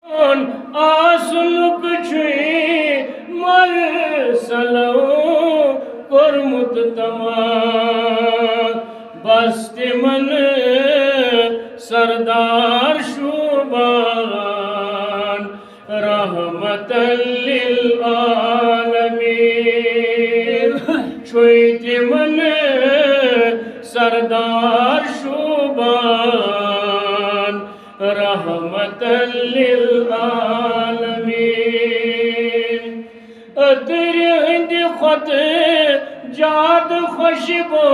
آسنک چھوئی مرسلو کرمت تمام بست من سردار شوبان رحمت للعالمین چھوئی من سردار شوبان رحمت للعالمین تیری ہند خط جاد خوشبو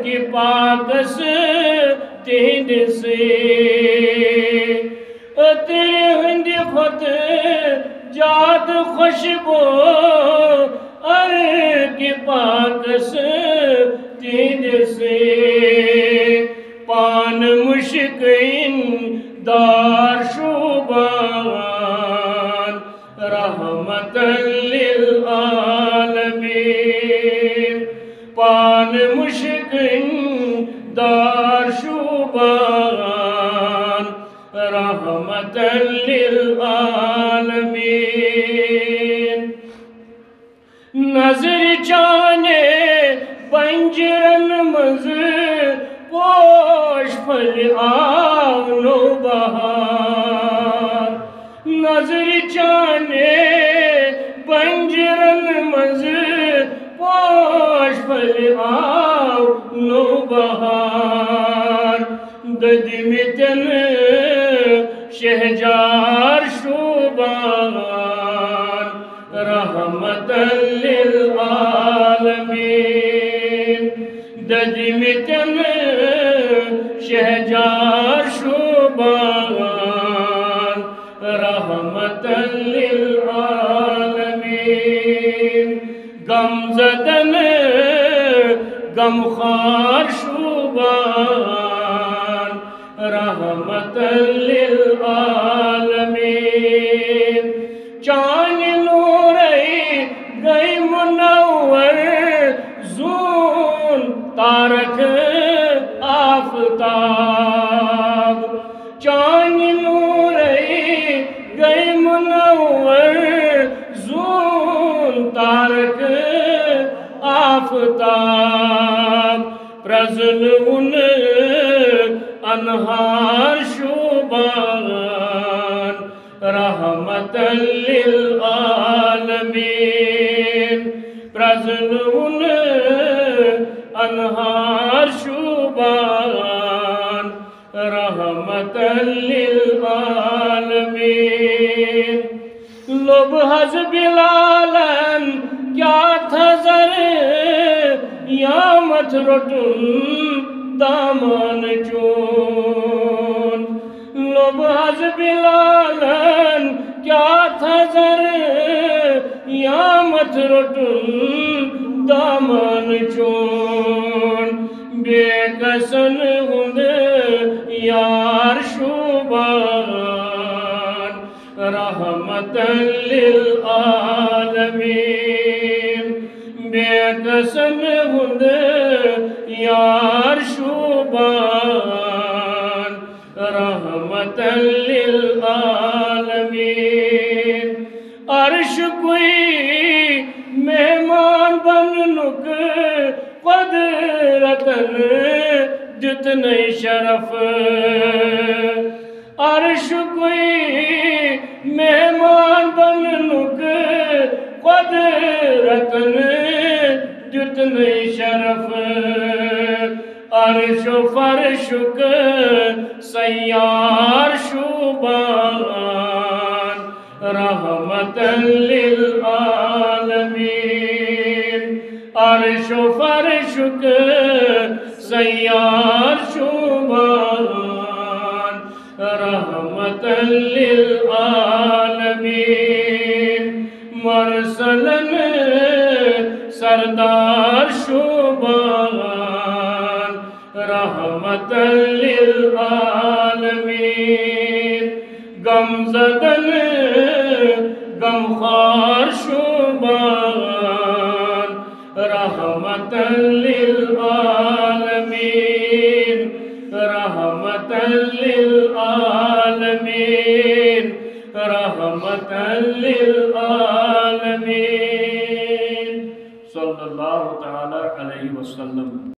کی پاکس تیند سے تیری ہند خط جاد خوشبو کی پاکس تیند سے پان مشکین دار شوبان رحمت للعالمین پان مشکین دار شوبان رحمت للعالمین نظر چانے پنجرن مزر پوش پھل آگ نو بہار نظر چانے پنجرن مزر پوش پھل آگ نو بہار ددی متن شہجار شوبان رحمت للعالمین ددی متن شہجار شوبان رحمت للعالمین غم زدن غمخوار شوبان رحمت للعالمین چاند نوری گئی منور زون تارک آفتاب چاند نوری گئی منور زون تارک آفتاب پرزن ان انہار شوبان رحمت للعالمین پرزن ان انہار شوبان رحمت للعالمین لب حز بلالن کیا تھا زر یا مت رٹن دامن چون لب حز بلالن کیا تھا زر یا مت رٹن دامن چون بے کسن ہند یار شوبان رحمت للعالمین بے کسن ہند یار شوبان رحمت للعالمین عرش کوئی مہمان بن نک قدرتن جتنے شرف عرش کوئی مہمان بن نک قدرتن جتنے شرف عرش و فرشک سیار شوبان رحمت للعالمین عرش و فرشک سیار شوبان رحمت للعالمین مرسلن سردار شوبان رحمت للعالمین غم زدن غمخوار شوبان رحمت للعالمین رحمت للعالمین للعالمين رحمة للعالمين صلی اللہ تعالی علیہ وسلم.